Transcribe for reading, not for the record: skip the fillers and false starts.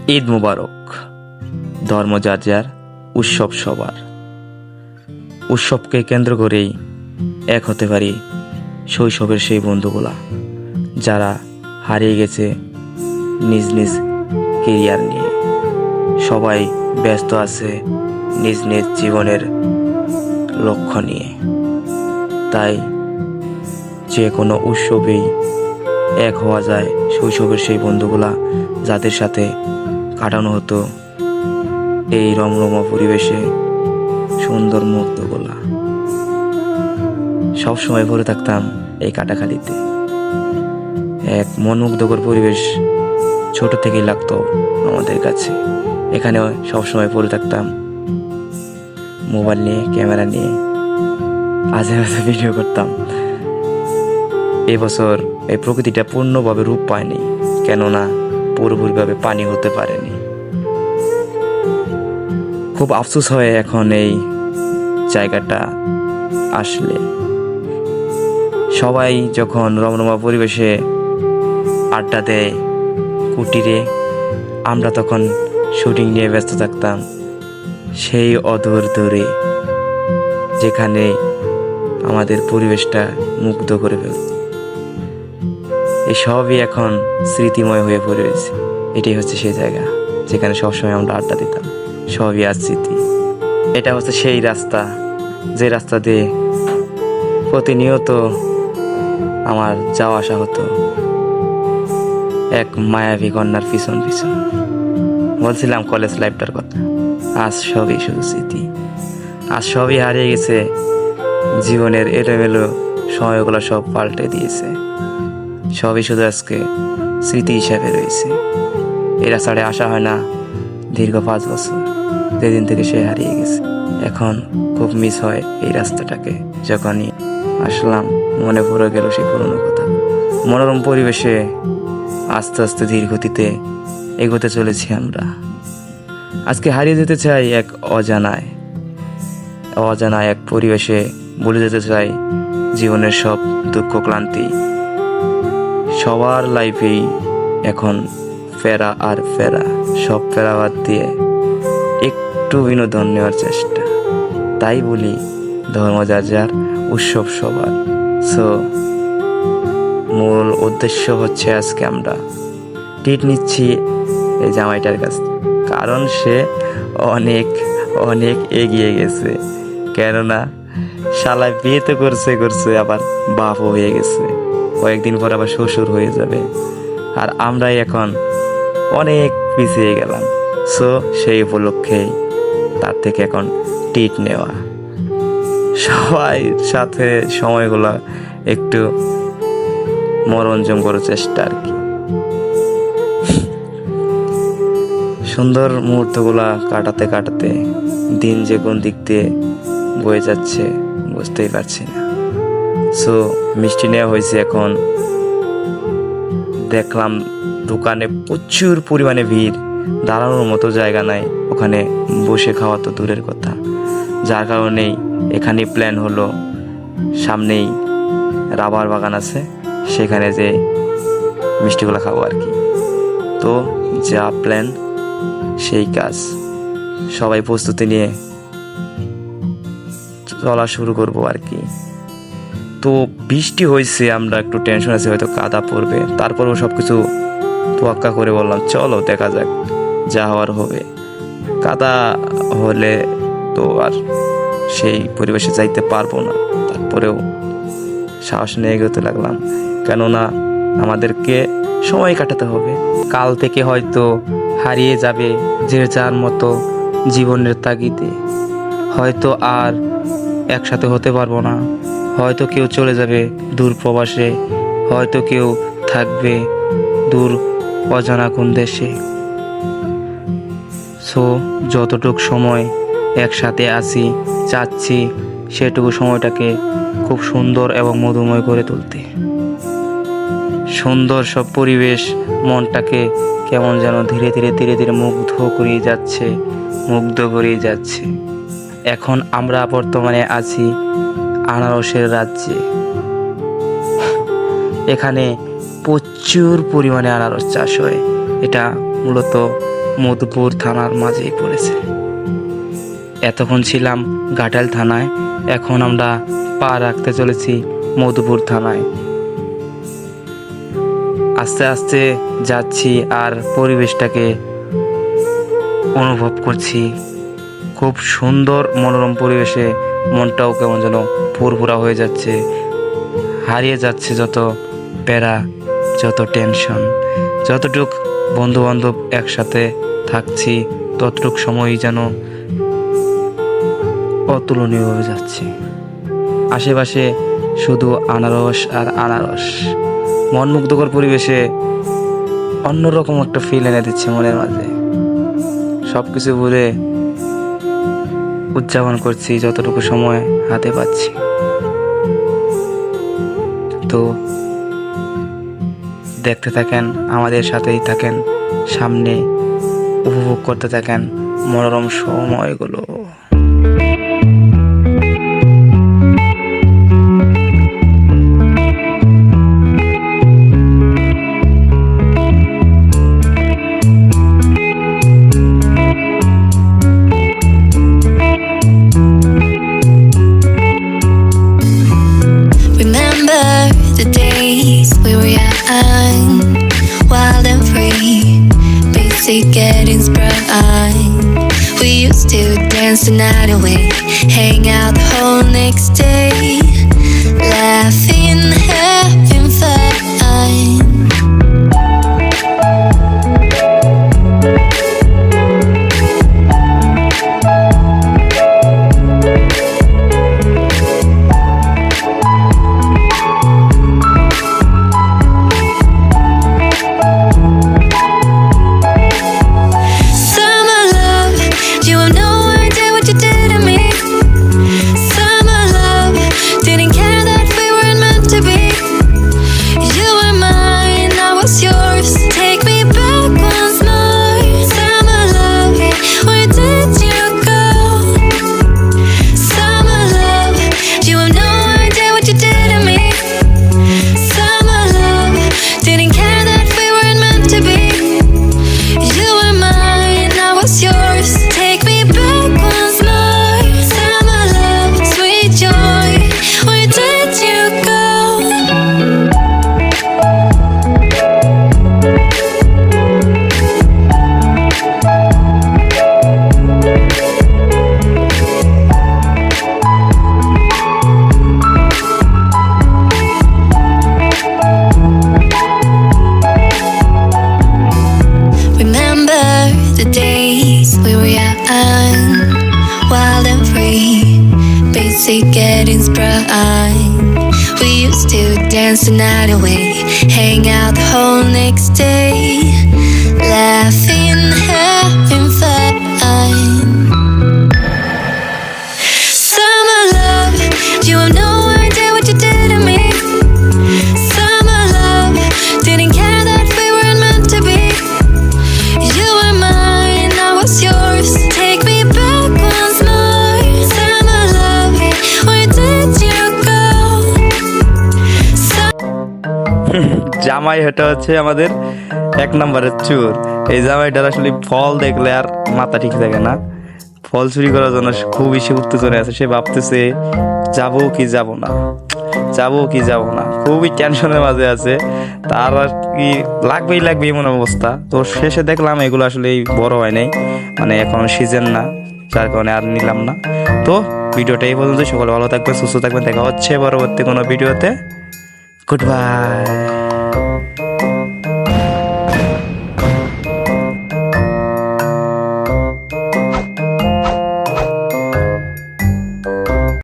ঈদ মুবারক। ধর্ম যার যার, উৎসব সবার। উৎসবকে কেন্দ্র করেই এক হতে পারি শৈশবের সেই বন্ধুগুলা, যারা হারিয়ে গেছে নিজ নিজ কেরিয়ার নিয়ে। সবাই ব্যস্ত আছে নিজ নিজ জীবনের লক্ষ্য নিয়ে। তাই যে কোনো উৎসবেই এক হওয়া যায় শৈশবের সেই বন্ধুগুলা, যাদের সাথে কাটানো হতো এই রমরমা পরিবেশে সুন্দর মুহূর্তগুলা। সবসময় ভরে থাকতাম এই কাটাখালিতে। এক মনমুগ্ধকর পরিবেশ ছোট থেকেই লাগতো আমাদের কাছে। এখানে সবসময় পড়ে থাকতাম মোবাইল নিয়ে, ক্যামেরা নিয়ে, আজে বাজে ভিডিও করতাম। এবছর এই প্রকৃতিটা পূর্ণভাবে রূপ পায়নি, কেননা পুরোপুরিভাবে পানি হতে পারেনি। খুব আফসোস হয় এখন এই জায়গাটা আসলে। সবাই যখন রমরমা পরিবেশে আড্ডা দেয় কুটিরে, আমরা তখন শুটিং নিয়ে ব্যস্ত থাকতাম সেই অদূর দূরে, যেখানে আমাদের পরিবেশটা মুগ্ধ করে ফেলত। এই সবই এখন স্মৃতিময় হয়ে পড়েছে। এটাই হচ্ছে সেই জায়গা যেখানে সবসময় আমরা আড্ডা দিতাম। সবই আজ স্মৃতি। এটা হচ্ছে সেই রাস্তা, যে রাস্তা দিয়ে প্রতিনিয়ত আমার যাওয়া আসা হতো এক মায়াবী কন্যার পিছন পিছন। বলছিলাম কলেজ লাইফটার কথা। আজ সবই শুধু স্মৃতি। আজ সবই হারিয়ে গেছে। জীবনের এলোমেলো সময়গুলো সব পাল্টে দিয়েছে। সবই শুধু আজকে স্মৃতি হিসাবে রয়েছে। এই রাস্তাটা আসা হয় না দীর্ঘ 5 বছর, যেদিন থেকে সে হারিয়ে গেছে। এখন খুব মিস হয় এই রাস্তাটাকে। যখনই আসলাম মনে পড়ে গেল সেই পুরনো কথা। মনোরম পরিবেশে আস্তে আস্তে ধীর গতিতে এগোতে চলেছি আমরা। আজকে হারিয়ে যেতে চাই এক অজানা এক পরিবেশে। ভুলে যেতে চাই জীবনের সব দুঃখ ক্লান্তি। সবার লাইফেই এখন ফেরা আর ফেরা, সব ফেরা বাদ দিয়ে একটু বিনোদন নেওয়ার চেষ্টা। তাই বলি ধর্ম যার যার, উৎসব সবার। সো মূল উদ্দেশ্য হচ্ছে আজকে আমরা ট্রিট নিচ্ছি এই জামাইটার কাছ থেকে। কারণ সে অনেক অনেক এগিয়ে গেছে। কেননা শালায় বিয়ে তো করছে আবার বাপও হয়ে গেছে। কয়েকদিন পর আবার শ্বশুর হয়ে যাবে। আর আমরাই এখন অনেক পিছিয়ে গেলাম। সো সেই উপলক্ষেই তার থেকে এখন ট্রিট নেওয়া, সবাই সাথে সময়গুলো একটু মনোরঞ্জন করার চেষ্টা আর কি। সুন্দর মুহূর্তগুলা কাটাতে কাটাতে দিন যে কোন দিক দিয়ে বয়ে যাচ্ছে বুঝতেই পারছি না। সো মিষ্টি নেওয়া হয়েছে। এখন দেখলাম দোকানে প্রচুর পরিমাণে ভিড়, দাঁড়ানোর মতো জায়গা নাই। ওখানে বসে খাওয়া তো দূরের কথা। যার কারণেই এখানেই প্ল্যান হলো, সামনেই রাবার বাগান আছে, সেখানে যে মিষ্টিগুলো খাবো আর কি। তো যা প্ল্যান সেই কাজ। সবাই প্রস্তুতি নিয়ে চলা শুরু করবো আর কি। তো বৃষ্টি হয়েছে, আমরা একটু টেনশন আছে হয়তো কাদা পড়বে। তারপরেও সব কিছু তোয়াক্কা করে বললাম চলো দেখা যাক, যা হওয়ার হবে। কাদা হলে তো আর সেই পরিবেশে যাইতে পারবো না। তারপরেও সাহস নিয়ে এগোতে লাগলাম, কেননা আমাদেরকে সময় কাটাতে হবে। কাল থেকে হয়তো হারিয়ে যাবে যে যার মতো জীবনের তাগিদে। হয়তো আর একসাথে হতে পারবো না। হয়তো কেউ চলে যাবে দূর প্রবাসে, হয়তো কেউ থাকবে দূর অজানা কোন দেশে। সো যতটুক সময় একসাথে আছি চাচ্ছি সেটুকু সময়টাকে খুব সুন্দর এবং মধুময় করে তুলতে। সুন্দর সব পরিবেশ মনটাকে কেমন যেন ধীরে ধীরে ধীরে ধীরে মুগ্ধ করিয়ে যাচ্ছে। এখন আমরা বর্তমানে আছি আনারসের রাজ্যে। এখানে প্রচুর পরিমাণে আনারস চাষ হয়। এটা মূলত মধুপুর থানার মাঝেই পড়েছে। এতক্ষণ ছিলাম ঘাটাল থানায়, এখন আমরা পা রাখতে চলেছি মধুপুর থানায়। আস্তে আস্তে যাচ্ছি আর পরিবেশটাকে অনুভব করছি। খুব সুন্দর মনোরম পরিবেশে মনটাও কেমন যেন ফুরফুরা হয়ে যাচ্ছে, হারিয়ে যাচ্ছে যত প্যারা, যত টেনশন। যতটুক বন্ধু বান্ধব একসাথে থাকছি ততটুক সময়ই যেন অতুলনীয়ভাবে যাচ্ছে। আশেপাশে শুধু আনারস আর আনারস, মনমুগ্ধকর পরিবেশে অন্যরকম একটা ফিল এনে দিচ্ছে মনের মাঝে। সব কিছু ভুলে উদযাপন করছি যতটুকু সময় হাতে পাচ্ছি। তো দেখতে থাকেন, আমাদের সাথেই থাকেন, সামনে উপভোগ করতে থাকেন মনোরম সময়গুলো। Remember the days we were young, wild and free, basic getting sprung. We used to dance the night away, hang out the whole next day, laughing, having fun. Summer love, you have no idea what you did to me. Summer love, didn't care that we weren't meant to be. You were mine, I was yours. Take me back once more. Summer love, where did you go? Summer love, you have no idea what you did to me. Summer love, didn't care that we weren't meant to be. You were mine, I was yours. Take me back once more. Summer love, sweet joy, where did you go? Remember the days we were young, wild and free, basic getting sprung. We used to dance the night away, hang out the whole next day, laughing, having fun. Summer love, you have no idea what you did to me. Summer love, didn't care that we weren't meant to be. You were mine, I was yours. Take me back once more. Summer love, where did you go? জামাই এটা হচ্ছে আমাদের এক নম্বরের চোর। এই জামাইটার আসলে ফল দেখলে আর মাথা ঠিক থাকে না। ফল চুরি করার জন্য খুব বেশি উত্তেজনা আছে। সে ভাবতেছে যাবো কি যাব না, যাবো কি যাব না, খুবই টেনশনের মাঝে আছে। তার আর কি লাগবেই এমন অবস্থা। তো শেষে দেখলাম এগুলো আসলে বড় হয় নাই, মানে এখন সিজন না, যার কারণে আর নিলাম না। তো ভিডিওটা এই পর্যন্ত। সকলে ভালো থাকবেন, সুস্থ থাকবেন। দেখা হচ্ছে পরবর্তী কোনো ভিডিওতে। Good bye.